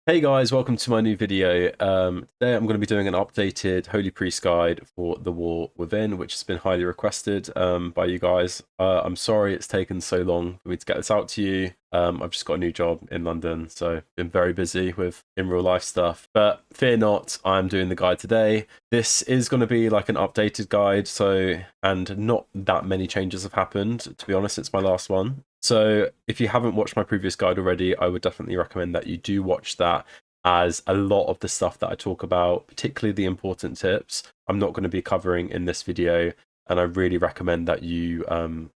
Hey guys, welcome to my new video. Today I'm going to be doing an updated Holy Priest guide for the War Within, which has been highly requested by you guys. I'm sorry it's taken so long for me to get this out to you. I've just got a new job in London, so been very busy with in real life stuff. But fear not, I'm doing the guide today. This is going to be like an updated guide, and not that many changes have happened, to be honest, since my last one. So if you haven't watched my previous guide already, I would definitely recommend that you do watch that, as a lot of the stuff that I talk about, particularly the important tips, I'm not going to be covering in this video. And I really recommend that you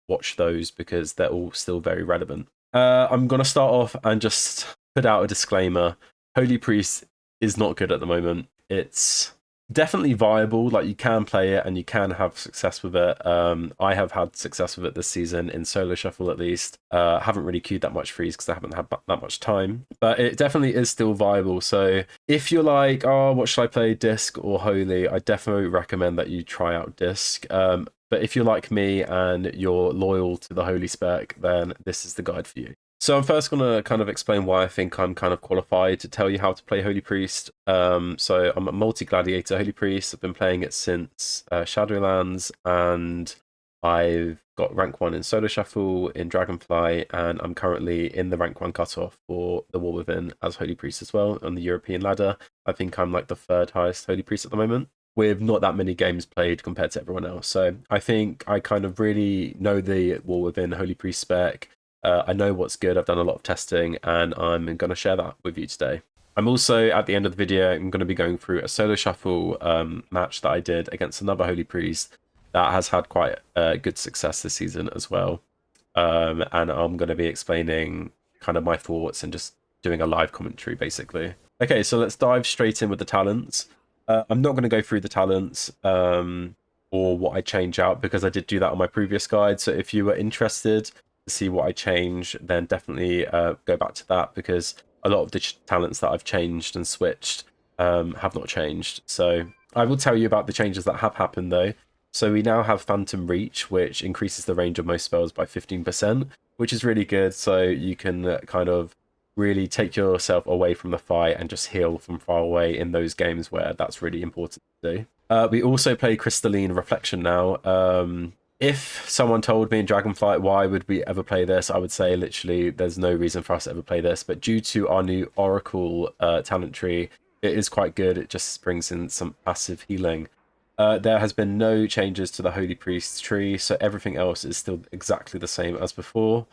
watch those because they're all still very relevant. I'm going to start off and just put out a disclaimer. Holy Priest is not good at the moment. It's definitely viable, like you can play it and you can have success with it. I have had success with it this season in solo shuffle at least. Haven't really queued that much freeze because I haven't had that much time, but it definitely is still viable. So if you're like, oh, what should I play, disc or holy, I definitely recommend that you try out disc. But if you're like me and you're loyal to the holy spec, then this is the guide for you. So I'm first going to kind of explain why I think I'm kind of qualified to tell you how to play Holy Priest. So I'm a multi-gladiator Holy Priest. I've been playing it since Shadowlands, and I've got rank 1 in Solo Shuffle, in Dragonfly, and I'm currently in the rank 1 cutoff for the War Within as Holy Priest as well on the European ladder. I think I'm like the 3rd highest Holy Priest at the moment, with not that many games played compared to everyone else. So I think I kind of really know the War Within Holy Priest spec. I know what's good, I've done a lot of testing, and I'm going to share that with you today. I'm also, at the end of the video, I'm going to be going through a solo shuffle match that I did against another Holy Priest that has had quite good success this season as well. And I'm going to be explaining kind of my thoughts and just doing a live commentary, basically. Okay, so let's dive straight in with the talents. I'm not going to go through the talents or what I change out, because I did do that on my previous guide. So if you were interested to see what I change, then definitely go back to that, because a lot of the talents that I've changed and switched have not changed. So I will tell you about the changes that have happened though. So we now have Phantom Reach, which increases the range of most spells by 15%, which is really good. So you can kind of really take yourself away from the fight and just heal from far away in those games where that's really important to do. We also play Crystalline Reflection now. If someone told me in Dragonflight, why would we ever play this, I would say literally there's no reason for us to ever play this. But due to our new Oracle talent tree, it is quite good. It just brings in some passive healing. There has been no changes to the Holy Priest tree, so everything else is still exactly the same as before.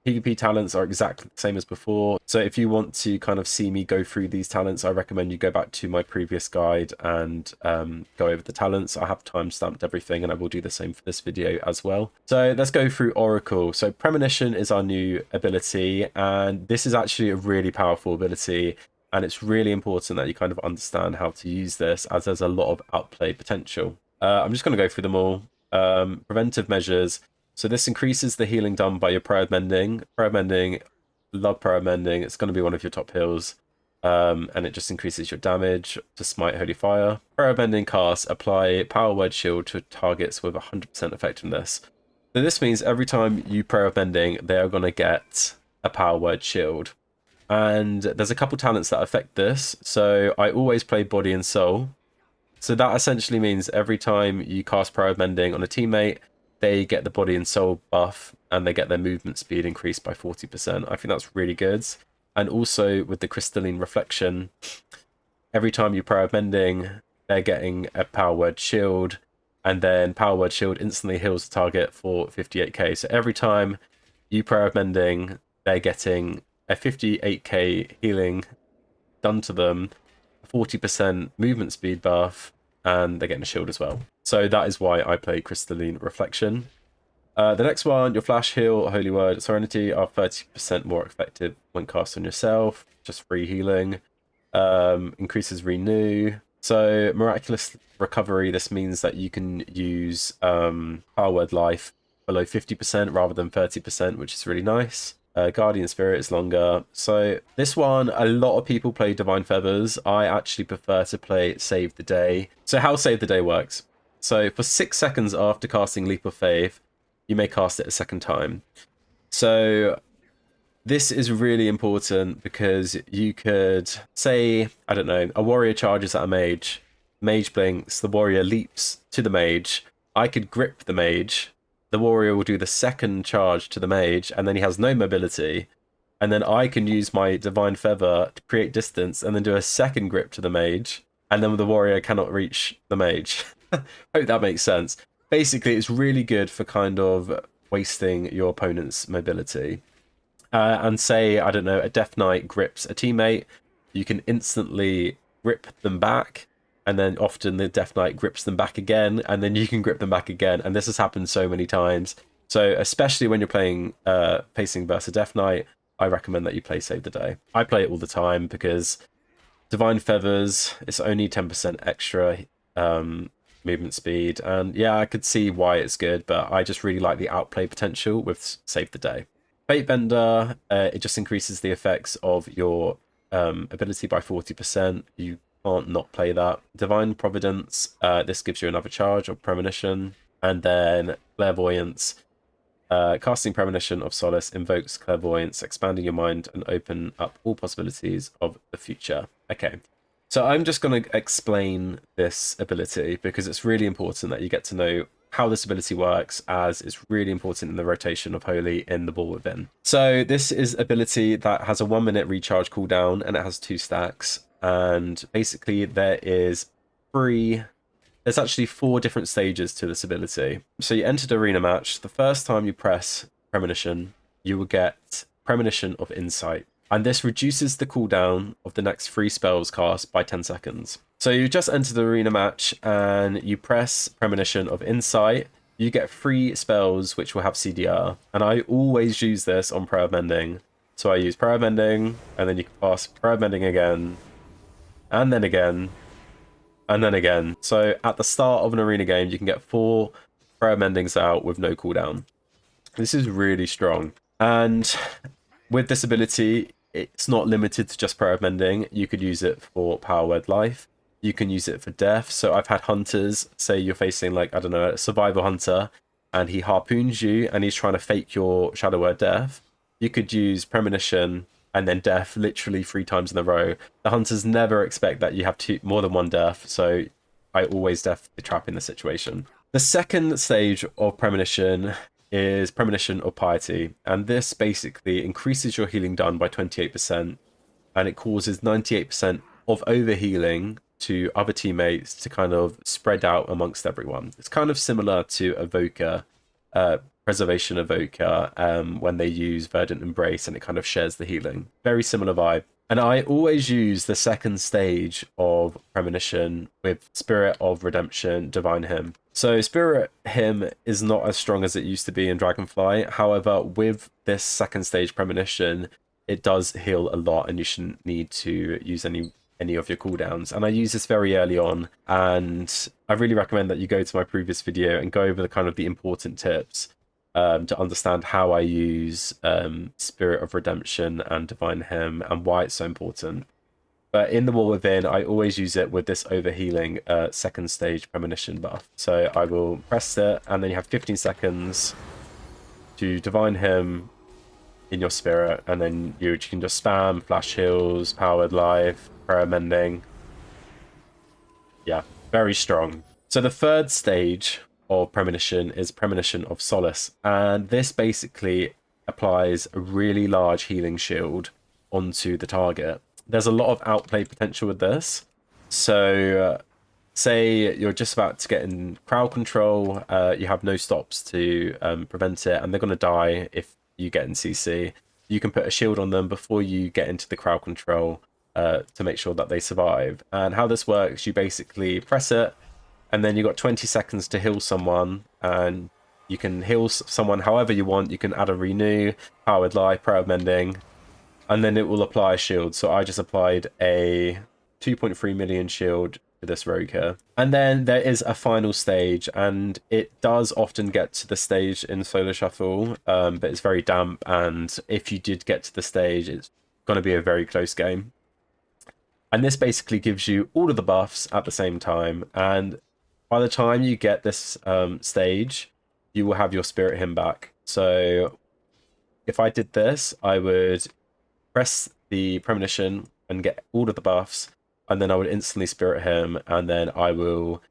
PvP talents are exactly the same as before. So if you want to kind of see me go through these talents, I recommend you go back to my previous guide and go over the talents. I have time-stamped everything, and I will do the same for this video as well. So let's go through Oracle. So Premonition is our new ability, and this is actually a really powerful ability. And it's really important that you kind of understand how to use this, as there's a lot of outplay potential. I'm just going to go through them all. Preventive measures. So this increases the healing done by your Prayer Mending. Prayer Mending, love Prayer Mending. It's going to be one of your top heals. And it just increases your damage to smite Holy Fire. Prayer Mending casts apply Power Word Shield to targets with 100% effectiveness. So this means every time you Prayer Mending, they are going to get a Power Word Shield. And there's a couple talents that affect this. So I always play Body and Soul. So that essentially means every time you cast Prayer of Mending on a teammate, they get the Body and Soul buff, and they get their movement speed increased by 40%. I think that's really good. And also with the Crystalline Reflection, every time you Prayer of Mending, they're getting a Power Word Shield, and then Power Word Shield instantly heals the target for 58k. So every time you Prayer of Mending, they're getting a 58k healing done to them, 40% movement speed buff, and they're getting a shield as well. So that is why I play Crystalline Reflection. The next one, your Flash Heal, Holy Word, Serenity are 30% more effective when cast on yourself, just free healing. Increases Renew. So Miraculous Recovery, this means that you can use Power Word Life below 50% rather than 30%, which is really nice. Guardian Spirit is longer. So this one, a lot of people play Divine Feathers. I actually prefer to play Save the Day. So how Save the Day works. So for 6 seconds after casting Leap of Faith, you may cast it a second time. So This is really important because you could say, I don't know, a warrior charges at a mage, mage blinks, the warrior leaps to the mage. I could grip the mage, the warrior will do the second charge to the mage, and then he has no mobility. And then I can use my Divine Feather to create distance and then do a second grip to the mage, and then the warrior cannot reach the mage. Hope that makes sense. Basically, it's really good for kind of wasting your opponent's mobility. And say, I don't know, a Death Knight grips a teammate, you can instantly grip them back, and then often the Death Knight grips them back again, and then you can grip them back again. And this has happened so many times. So especially when you're playing pacing versus Death Knight, I recommend that you play Save the Day. I play it all the time because Divine Feathers, it's only 10% extra movement speed. And yeah, I could see why it's good, but I just really like the outplay potential with Save the Day. Fate Bender, it just increases the effects of your ability by 40%. You can't not play that. Divine Providence, this gives you another charge of Premonition. And then Clairvoyance, casting Premonition of Solace invokes Clairvoyance, expanding your mind and open up all possibilities of the future. Okay, so I'm just going to explain this ability because it's really important that you get to know how this ability works, as it's really important in the rotation of Holy in the War Within. So this is ability that has a 1 minute recharge cooldown and it has 2 stacks. And basically there's actually 4 different stages to this ability. So you entered arena match. The first time you press Premonition, you will get Premonition of Insight. And this reduces the cooldown of the next 3 spells cast by 10 seconds. So you just entered the arena match and you press Premonition of Insight. You get 3 spells which will have CDR. And I always use this on Prayer of Mending. So I use Prayer of Mending, and then you can pass Prayer of Mending again, and then again, and then again. So at the start of an arena game, you can get 4 Prayer of Mendings out with no cooldown. This is really strong. And with this ability, it's not limited to just Prayer of Mending. You could use it for Power Word Life. You can use it for death. So I've had hunters, say you're facing, like, I don't know, a survival hunter, and he harpoons you, and he's trying to fake your Shadow Word death. You could use Premonition and then death literally 3 times in a row. The hunters never expect that you have more than 1 death, so I always death the trap in the situation. The second stage of Premonition is Premonition of Piety, and this basically increases your healing done by 28%, and it causes 98% of overhealing to other teammates to kind of spread out amongst everyone. It's kind of similar to Evoker, Preservation Evoker, when they use Verdant Embrace, and it kind of shares the healing. Very similar vibe. And I always use the second stage of Premonition with Spirit of Redemption, Divine Hymn. So Spirit Hymn is not as strong as it used to be in Dragonfly. However, with this second stage Premonition, it does heal a lot, and you shouldn't need to use any of your cooldowns. And I use this very early on, and I really recommend that you go to my previous video and go over the kind of the important tips to understand how I use Spirit of Redemption and Divine Hymn and why it's so important. But in the War Within, I always use it with this overhealing second stage Premonition buff. So I will press it, and then you have 15 seconds to Divine Hymn in your spirit, and then you can just spam Flash Heals, Powered Life, Prayer Mending. Yeah, very strong. So the third stage of Premonition is Premonition of Solace, and this basically applies a really large healing shield onto the target. There's a lot of outplay potential with this. So say you're just about to get in crowd control, you have no stops to prevent it, and they're going to die if you get in CC. You can put a shield on them before you get into the crowd control to make sure that they survive. And how this works, you basically press it, and then you've got 20 seconds to heal someone, and you can heal someone however you want. You can add a renew, Powered Life, Prayer of Mending, and then it will apply a shield. So I just applied a 2.3 million shield to this rogue here. And then there is a final stage, and it does often get to the stage in Solo Shuffle, but it's very damp, and if you did get to the stage, it's going to be a very close game. And this basically gives you all of the buffs at the same time, and by the time you get this stage, you will have your Spirit Hymn back. So if I did this, I would press the Premonition and get all of the buffs, and then I would instantly Spirit him, and then I will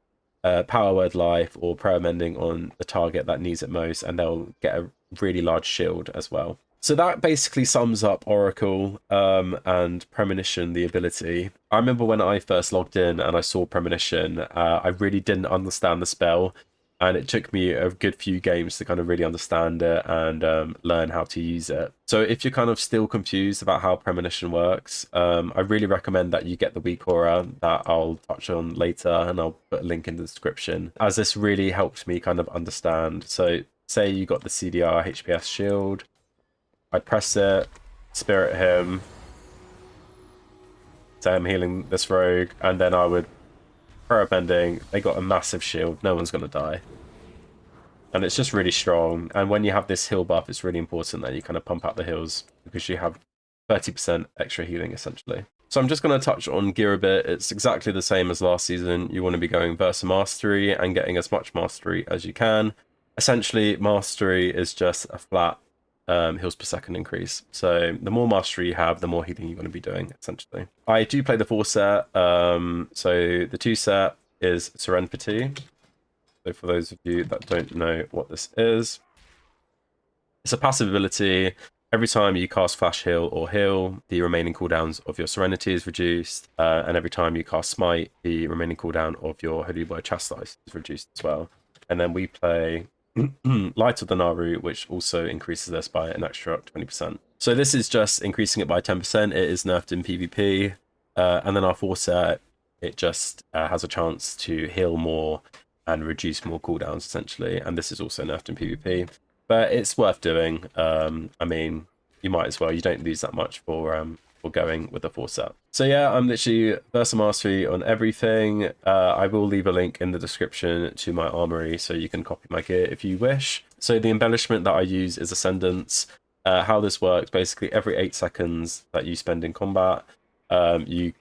Power Word Life or Prayer Mending on the target that needs it most, and they'll get a really large shield as well. So that basically sums up Oracle and Premonition, the ability. I remember when I first logged in and I saw Premonition, I really didn't understand the spell, and it took me a good few games to kind of really understand it and learn how to use it. So if you're kind of still confused about how Premonition works, I really recommend that you get the weakaura that I'll touch on later, and I'll put a link in the description, as this really helped me kind of understand. So say you got the CDR HPS shield, I'd press it, Spirit him, say I'm healing this rogue, and then I would Prayer Bending. They got a massive shield, no one's going to die. And it's just really strong. And when you have this heal buff, it's really important that you kind of pump out the heals, because you have 30% extra healing essentially. So I'm just going to touch on gear a bit. It's exactly the same as last season. You want to be going Versa Mastery and getting as much Mastery as you can. Essentially, Mastery is just a flat heals per second increase. So the more Mastery you have, the more healing you're going to be doing, essentially. I do play the 4 set. So the 2 set is Servey. So for those of you that don't know what this is, it's a passive ability. Every time you cast Flash Heal or Heal, the remaining cooldowns of your Serenity is reduced. And every time you cast Smite, the remaining cooldown of your Holy Word Chastise is reduced as well. And then we play Light of the Naru, which also increases this by an extra 20%. So this is just increasing it by 10%. It is nerfed in PvP. And then our 4 set, it just has a chance to heal more and reduce more cooldowns, essentially. And this is also nerfed in PvP. But it's worth doing. I mean, you might as well. You don't lose that much for going with the 4 set. So yeah, I'm literally Versa Mastery on everything. I will leave a link in the description to my armory, so you can copy my gear if you wish. So the embellishment that I use is Ascendance. How this works, basically every 8 seconds that you spend in combat, you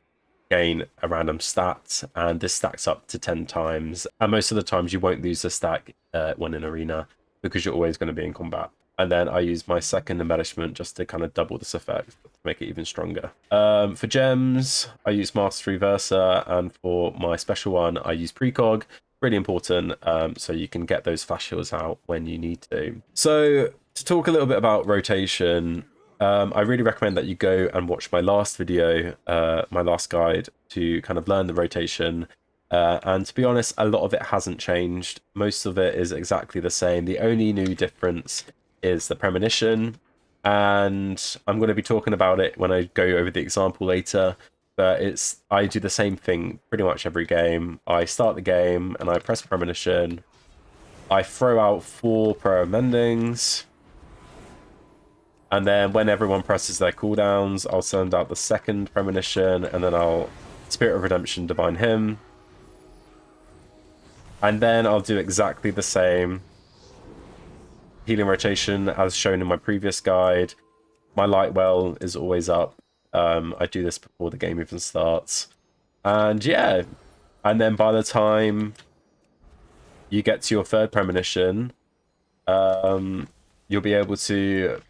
gain a random stat, and this stacks up to 10 times. And most of the times you won't lose the stack when in arena, because you're always going to be in combat. And then I use my second embellishment just to kind of double this effect, to make it even stronger. For gems, I use Mastery Versa, and for my special one, I use Precog. Really important, so you can get those flash heals out when you need to. So to talk a little bit about rotation, I really recommend that you go and watch my last video, my last guide, to kind of learn the rotation. And to be honest, a lot of it hasn't changed. Most of it is exactly the same. The only new difference is the Premonition, and I'm going to be talking about it when I go over the example later. But I do the same thing pretty much every game. I start the game and I press Premonition. I throw out 4 Prayer Mendings. And then when everyone presses their cooldowns, I'll send out the second Premonition, and then I'll Spirit of Redemption Divine Hymn. And then I'll do exactly the same healing rotation as shown in my previous guide. My light well is always up. I do this before the game even starts. And yeah, and then by the time you get to your 3rd Premonition, you'll be able to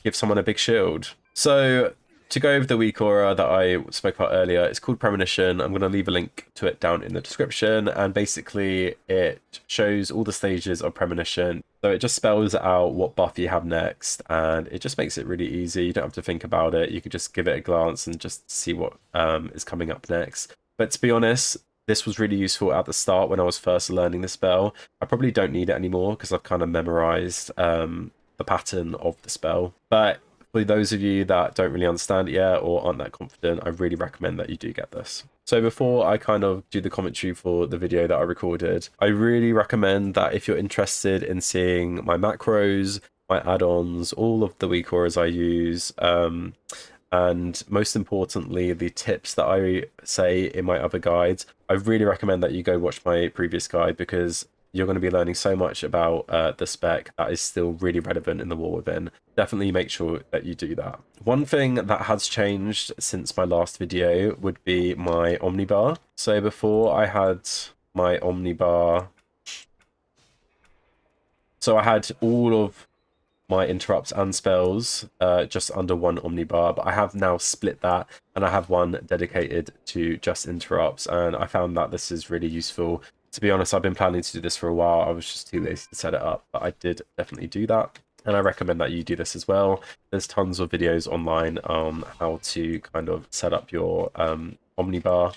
give someone a big shield. So to go over the weakaura that I spoke about earlier, it's called Premonition. I'm going to leave a link to it down in the description, and basically it shows all the stages of Premonition. So it just spells out what buff you have next, and it just makes it really easy. You don't have to think about it. You can just give it a glance and just see what is coming up next. But to be honest, this was really useful at the start when I was first learning the spell. I probably don't need it anymore because I've kind of memorized the pattern of the spell. But for those of you that don't really understand it yet or aren't that confident, I really recommend that you do get this. So before I kind of do the commentary for the video that I recorded, I really recommend that if you're interested in seeing my macros, my add-ons, all of the weakauras I use, and most importantly, the tips that I say in my other guides, I really recommend that you go watch my previous guide, because you're going to be learning so much about the spec that is still really relevant in the War Within. Definitely make sure that you do that. One thing that has changed since my last video would be my Omnibar. So before I had my Omnibar, so I had all of my interrupts and spells just under one Omnibar, but I have now split that, and I have one dedicated to just interrupts, and I found that this is really useful. To be honest, I've been planning to do this for a while. I was just too lazy to set it up, but I did definitely do that, and I recommend that you do this as well. There's tons of videos online on how to kind of set up your Omnibar,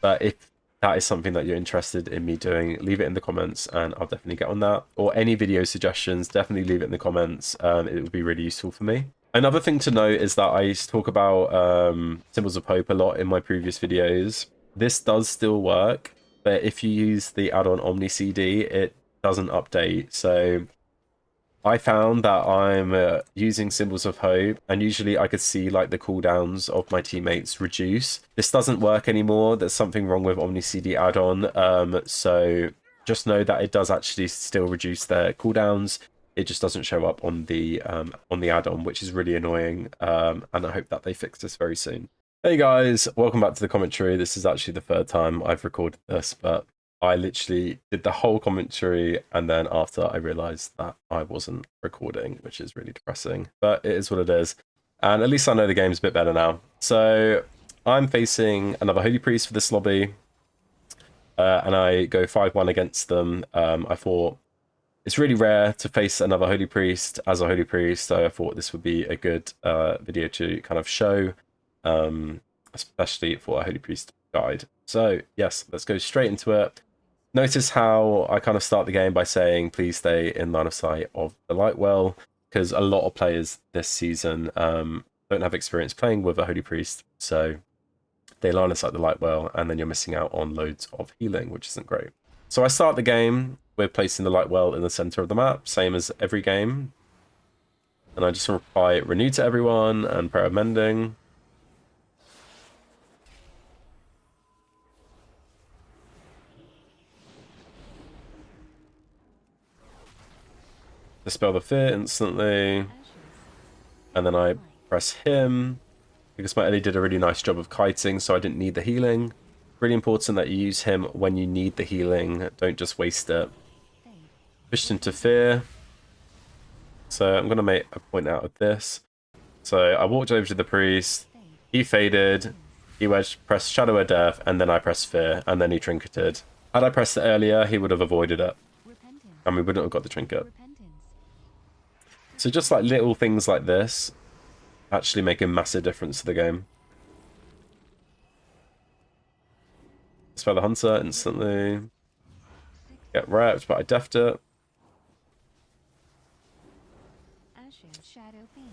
but if that is something that you're interested in me doing, leave it in the comments and I'll definitely get on that. Or any video suggestions, definitely leave it in the comments. It would be really useful for me. Another thing to note is that I used to talk about Symbols of Hope a lot in my previous videos. This does still work, but if you use the add-on Omni CD, it doesn't update. So I found that I'm using Symbols of Hope, and usually I could see like the cooldowns of my teammates reduce. This doesn't work anymore. There's something wrong with Omni CD add-on. So just know that it does actually still reduce their cooldowns. It just doesn't show up on the add-on, which is really annoying. And I hope that they fix this very soon. Hey guys, welcome back to the commentary. This is actually the third time I've recorded this, but I literally did the whole commentary, and then after I realized that I wasn't recording, which is really depressing, but it is what it is. And at least I know the game's a bit better now. So I'm facing another Holy Priest for this lobby, and I go 5-1 against them. I thought it's really rare to face another Holy Priest as a Holy Priest, so I thought this would be a good video to kind of show, especially for a Holy Priest guide. So yes, let's go straight into it. Notice how I kind of start the game by saying, please stay in line of sight of the light well, because a lot of players this season don't have experience playing with a Holy Priest, so they line of sight the light well, and then you're missing out on loads of healing, which isn't great. So I start the game with placing the light well in the center of the map, same as every game. And I just reply renew to everyone and prayer of mending. Dispel the fear instantly, and then I press him because my Ellie did a really nice job of kiting, so I didn't need the healing. Really important that you use him when you need the healing, don't just waste it. Pushed into fear, so I'm going to make a point out of this. So I walked over to the priest, he faded, he pressed Shadow of Death, and then I pressed fear, and then he trinketed. Had I pressed it earlier, he would have avoided it, and we wouldn't have got the trinket. So just like little things like this actually make a massive difference to the game. Spell the Hunter instantly. Get wrecked, but I deffed it.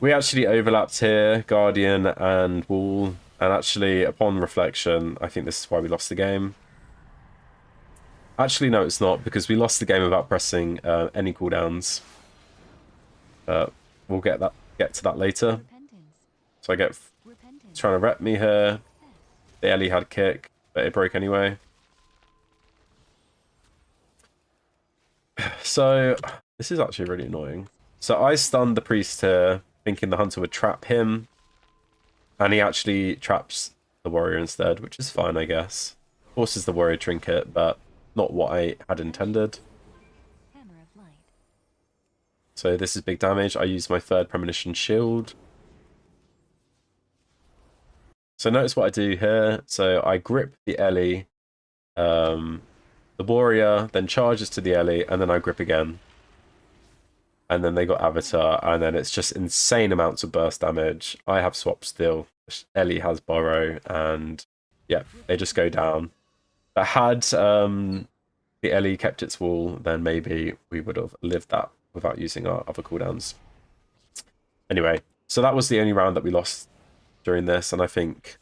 We actually overlapped here, Guardian and Wall, and actually upon reflection, I think this is why we lost the game. Actually, no, it's not, because we lost the game without pressing any cooldowns. We'll get to that later. So I get trying to rep me here. The Ellie had kick, but it broke anyway. So this is actually really annoying. So I stunned the priest here, thinking the hunter would trap him, and he actually traps the warrior instead, which is fine, I guess. Forces the warrior trinket, but not what I had intended. So this is big damage. I use my third Premonition shield. So notice what I do here. So I grip the Ellie, the warrior then charges to the Ellie, and then I grip again. And then they got Avatar, and then it's just insane amounts of burst damage. I have swap still. Ellie has borrow, and yeah, they just go down. But had the Ellie kept its wall, then maybe we would have lived that without using our other cooldowns. Anyway, so that was the only round that we lost during this, and I think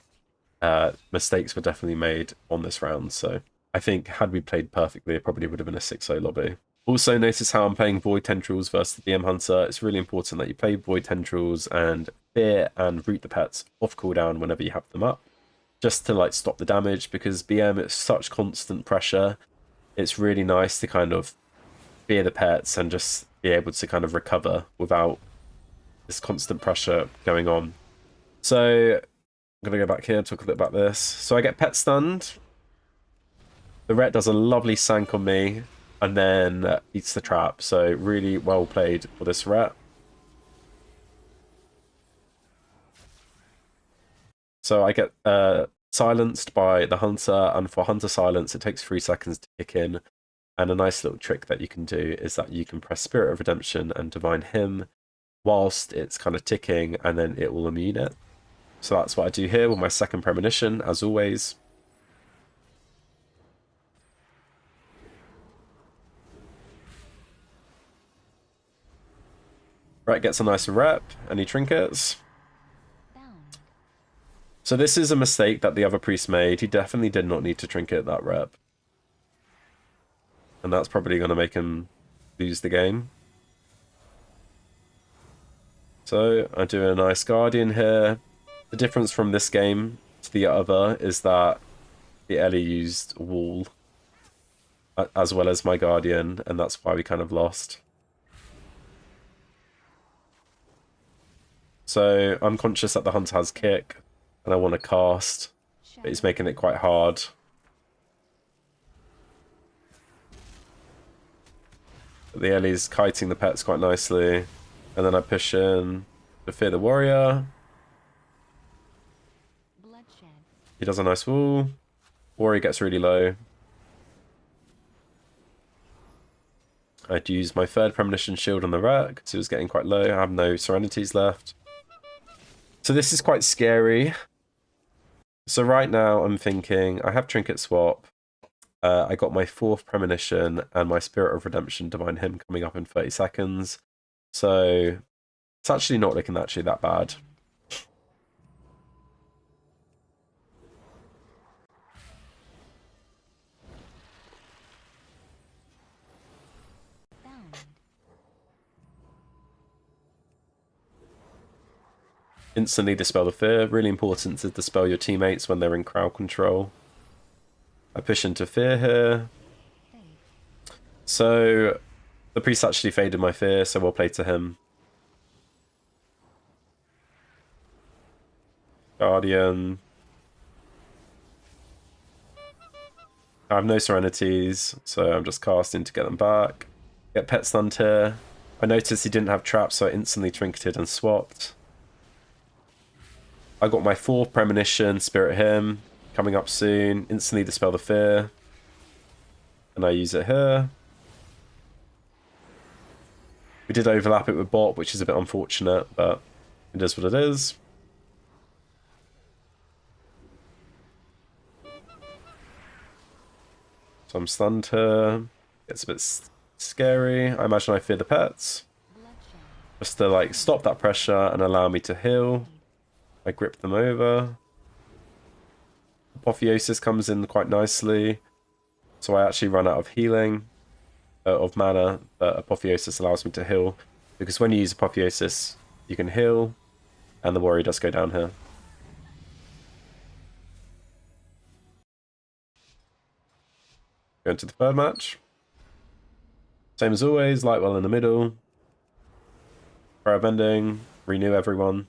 mistakes were definitely made on this round. So I think had we played perfectly, it probably would have been a 6-0 lobby. Also, notice how I'm playing Void Tendrils versus the BM Hunter. It's really important that you play Void Tendrils and Fear and Root the Pets off cooldown whenever you have them up, just to like stop the damage, because BM it's such constant pressure. It's really nice to kind of fear the pets and just be able to kind of recover without this constant pressure going on. So I'm going to go back here and talk a bit about this. So I get pet stunned. The ret does a lovely sank on me and then eats the trap. So really well played for this ret. So I get silenced by the hunter, and for hunter silence it takes 3 seconds to kick in. And a nice little trick that you can do is that you can press Spirit of Redemption and Divine Hymn whilst it's kind of ticking, and then it will immune it. So that's what I do here with my second Premonition, as always. Right, gets a nice rep. Any trinkets? So this is a mistake that the other priest made. He definitely did not need to trinket that rep. And that's probably going to make him lose the game. So I do a nice Guardian here. The difference from this game to the other is that the Ellie used Wall as well as my Guardian, and that's why we kind of lost. So I'm conscious that the Hunter has kick, and I want to cast, but he's making it quite hard. The Ellie's kiting the pets quite nicely, and then I push in to Fear the Warrior. He does a nice wall. Warrior gets really low. I'd use my third Premonition shield on the rat because he was getting quite low. I have no Serenities left. So this is quite scary. So right now I'm thinking I have Trinket Swap. I got my fourth Premonition and my Spirit of Redemption Divine Hymn coming up in 30 seconds. So it's actually not looking actually that bad. Instantly dispel the fear. Really important to dispel your teammates when they're in crowd control. I push into fear here. So the priest actually faded my fear, so we'll play to him. Guardian. I have no Serenities, so I'm just casting to get them back. Get pet stunned here. I noticed he didn't have traps, so I instantly trinketed and swapped. I got my fourth Premonition, Spirit Hymn, coming up soon. Instantly dispel the fear. And I use it here. We did overlap it with bot, which is a bit unfortunate, but it is what it is. So I'm stunned here. It's a bit scary. I imagine I fear the pets. Just to like stop that pressure and allow me to heal. I grip them over. Apotheosis comes in quite nicely. So I actually run out of healing, of mana, but Apotheosis allows me to heal. Because when you use Apotheosis, you can heal, and the warrior does go down here. Go into the third match. Same as always, Lightwell in the middle. Prayer bending, renew everyone.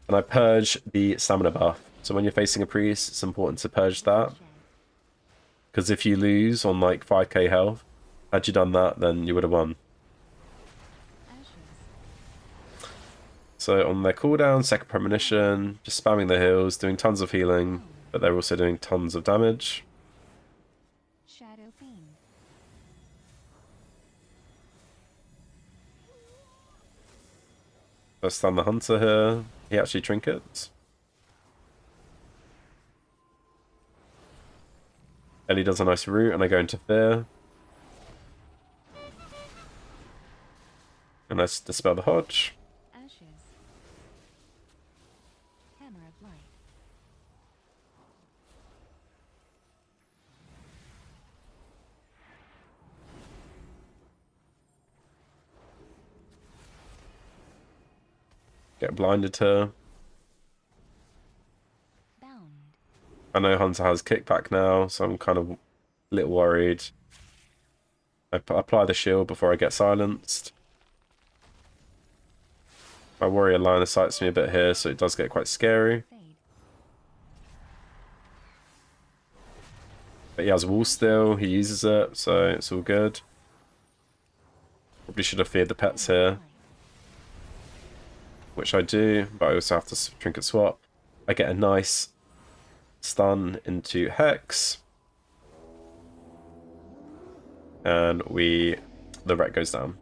And I purge the stamina buff. So when you're facing a priest, it's important to purge that. Because if you lose on like 5k health, had you done that, then you would have won. So on their cooldown, second Premonition, just spamming the heals, doing tons of healing, but they're also doing tons of damage. I stun the hunter here. He actually trinkets. Ellie does a nice root, and I go into fear. And I dispel the hodge. Get blinded here. I know Hunter has kickback now, so I'm kind of a little worried. I apply the shield before I get silenced. My warrior line of sights me a bit here, so it does get quite scary. But he has wall still, he uses it, so it's all good. Probably should have feared the pets here. Which I do, but I also have to trinket swap. I get a nice stun into Hex. And the wreck goes down.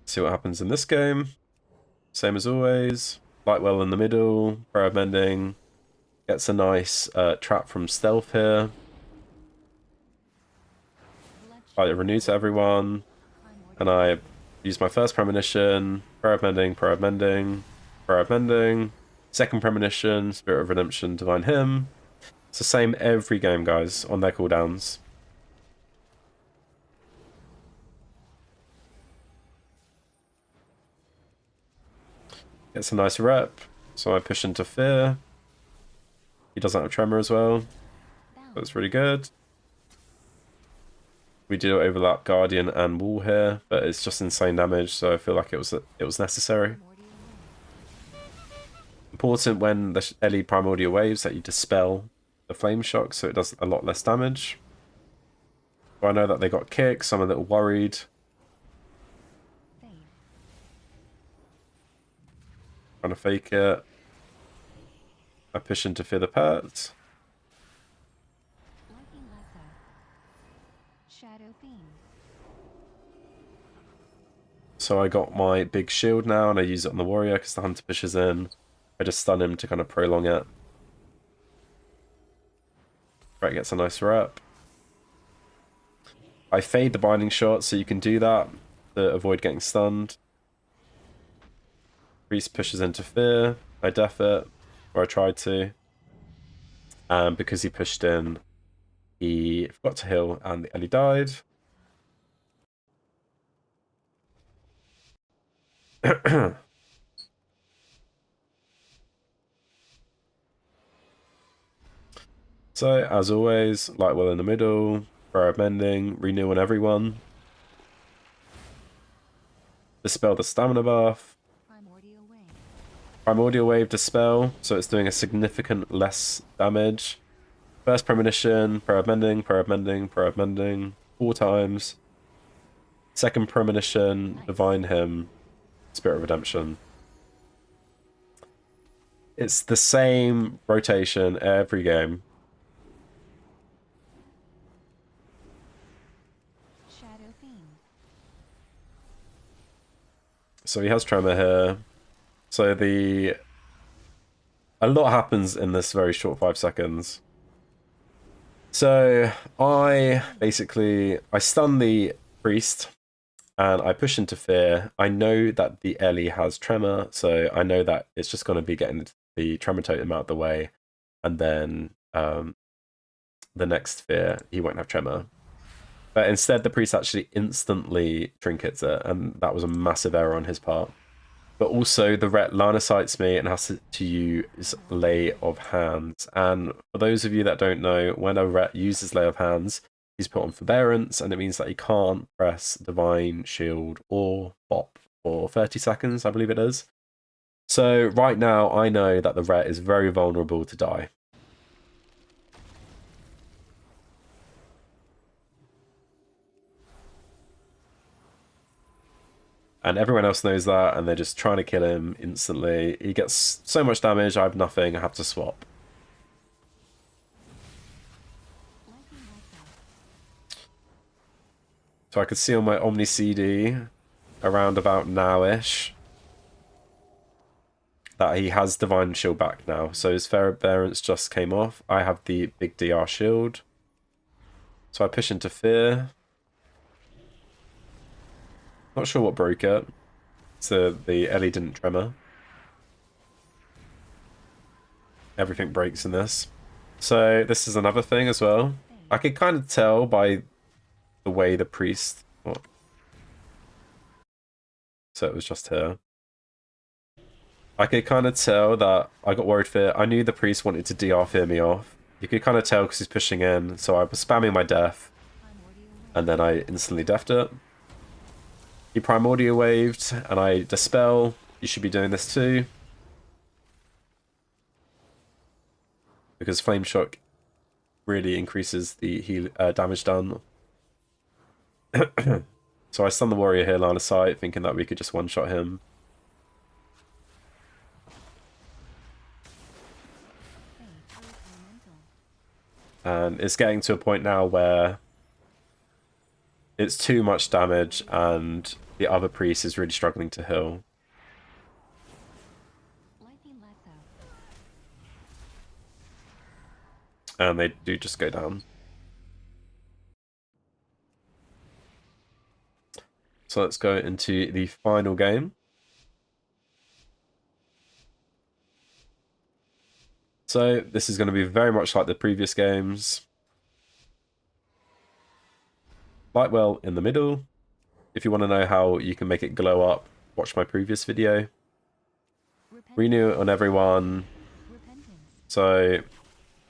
See what happens in this game. Same as always. Lightwell in the middle. Proud Mending. Gets a nice trap from Stealth here. I renew to everyone. And I use my first Premonition. Proud Mending, Proud Mending, Proud Mending. Second Premonition, Spirit of Redemption, Divine Hymn. It's the same every game, guys, on their cooldowns. Gets a nice rep, so I push into Fear. He doesn't have Tremor as well. That's really good. We do overlap Guardian and Wall here, but it's just insane damage, so I feel like it was necessary. Important when the Ellie Primordial Waves that you dispel the Flame Shock, so it does a lot less damage. But I know that they got kicked, so I'm a little worried. Trying to fake it. I push into Fear the Pet. So I got my big shield now, and I use it on the warrior because the hunter pushes in. I just stun him to kind of prolong it. Right, gets a nice rep. I fade the binding shot, so you can do that to avoid getting stunned. Priest pushes into Fear. I def it, or I tried to. And because he pushed in, he forgot to heal, and Ellie died. So, as always, Lightwell in the middle, Proud Mending, renew on everyone. Dispel the stamina buff. Primordial Wave dispel, so it's doing a significant less damage. First Premonition, Proud Mending, Proud Mending, Proud Mending, 4 times. Second Premonition, Divine Hymn, Spirit of Redemption. It's the same rotation every game. So he has Tremor here. So a lot happens in this very short 5 seconds. So I stun the priest and I push into Fear. I know that the Ellie has Tremor, so I know that it's just going to be getting the Tremor totem out of the way, and then the next Fear he won't have Tremor. But instead, the priest actually instantly trinkets it, and that was a massive error on his part. But also, the Ret line of sights me and has to use Lay of Hands. And for those of you that don't know, when a Ret uses Lay of Hands, he's put on Forbearance, and it means that he can't press Divine Shield or Bop for 30 seconds, I believe it is. So right now, I know that the Ret is very vulnerable to die. And everyone else knows that, and they're just trying to kill him instantly. He gets so much damage, I have nothing, I have to swap. So I could see on my Omni CD, around about now-ish, that he has Divine Shield back now. So his Forbearance just came off. I have the big DR shield. So I push into Fear. Not sure what broke it. So the Ellie didn't Tremor. Everything breaks in this. So this is another thing as well. I could kind of tell by the way the priest... What? So it was just here. I could kind of tell that I got worried for it. I knew the priest wanted to DR Fear me off. You could kind of tell because he's pushing in. So I was spamming my def. And then I instantly defed it. He Primordial Waved, and I Dispel. You should be doing this too. Because Flame Shock really increases the damage done. So I stun the warrior here, line of sight, thinking that we could just one-shot him. And it's getting to a point now where it's too much damage and the other priest is really struggling to heal. And they do just go down. So let's go into the final game. So this is going to be very much like the previous games. Light well in the middle. If you want to know how you can make it glow up, watch my previous video. Renew it on everyone. So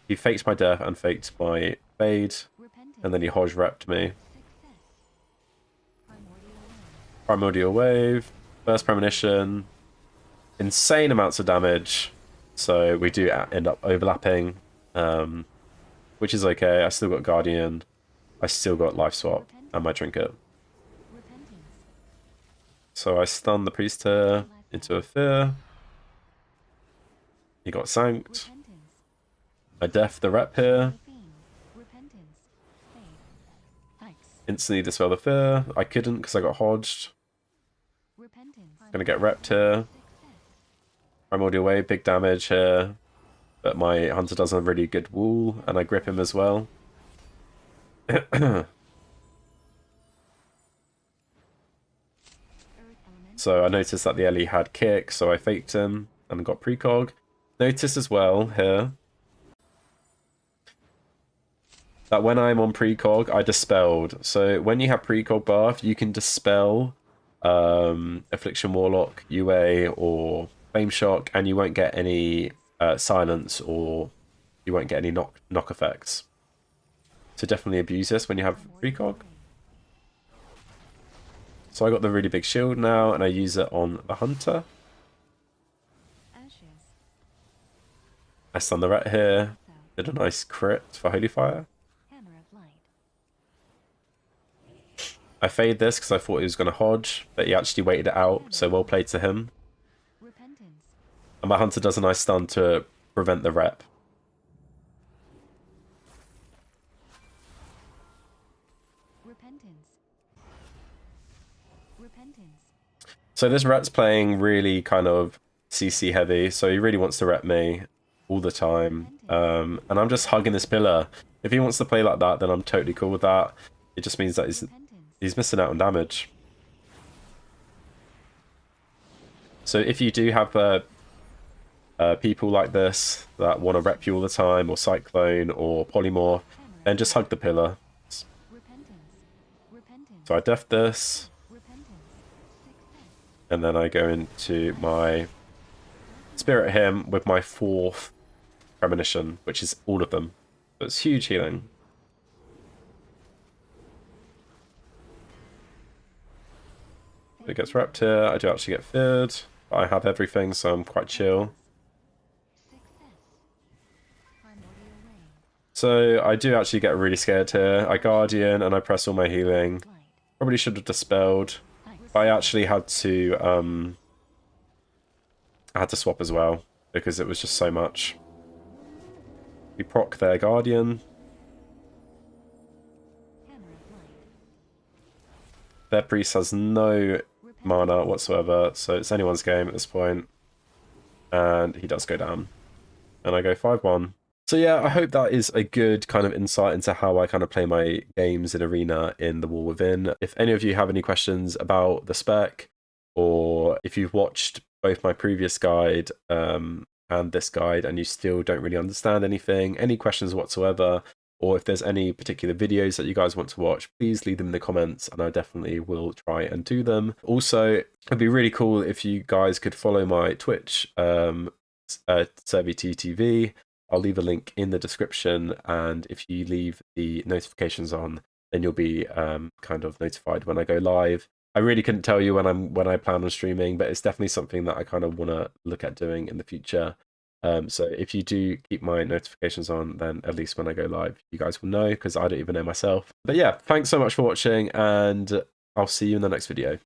he faked my death and faked my fade, and then he Hoj repped me. Primordial wave, first premonition, insane amounts of damage. So we do end up overlapping, which is okay. I still got Guardian, I still got Life Swap, and my Trinket. So I stun the priest here into a fear. He got sanked. I def the rep here. Instantly dispel the fear. I couldn't because I got hodged. Gonna get repped here. Primordial wave, big damage here. But my hunter does a really good wall, and I grip him as well. So I noticed that the Ellie had kick, so I faked him and got precog. Notice as well here that when I'm on precog, I dispelled. So when you have precog buff, you can dispel Affliction Warlock, UA, or Flame Shock, and you won't get any silence, or you won't get any knock effects. So definitely abuse this when you have precog. So I got the really big shield now, and I use it on the hunter. I stun the rat here. Did a nice crit for Holy Fire. I fade this because I thought he was going to hodge, but he actually waited it out, so well played to him. And my hunter does a nice stun to prevent the rep. So this ret's playing really kind of CC heavy, so he really wants to rep me all the time. And I'm just hugging this pillar. If he wants to play like that, then I'm totally cool with that. It just means that he's missing out on damage. So if you do have people like this that want to rep you all the time, or Cyclone, or Polymorph, then just hug the pillar. So I def this. And then I go into my Spirit Hymn with my 4th Premonition, which is all of them. So it's huge healing. It gets repped here. I do actually get feared. But I have everything, so I'm quite chill. So I do actually get really scared here. I Guardian and I press all my healing. Probably should have dispelled. But I actually had to swap as well, because it was just so much. We proc their Guardian. Their priest has no mana whatsoever, so it's anyone's game at this point. And he does go down. And I go 5-1. So yeah, I hope that is a good kind of insight into how I kind of play my games in Arena in the War Within. If any of you have any questions about the spec, or if you've watched both my previous guide and this guide and you still don't really understand anything, any questions whatsoever, or if there's any particular videos that you guys want to watch, please leave them in the comments and I definitely will try and do them. Also, it'd be really cool if you guys could follow my Twitch, serveyttv. I'll leave a link in the description, and if you leave the notifications on, then you'll be kind of notified when I go live. I really couldn't tell you when I plan on streaming, but it's definitely something that I kind of want to look at doing in the future. So if you do keep my notifications on, then at least when I go live, you guys will know, because I don't even know myself. But yeah, thanks so much for watching, and I'll see you in the next video.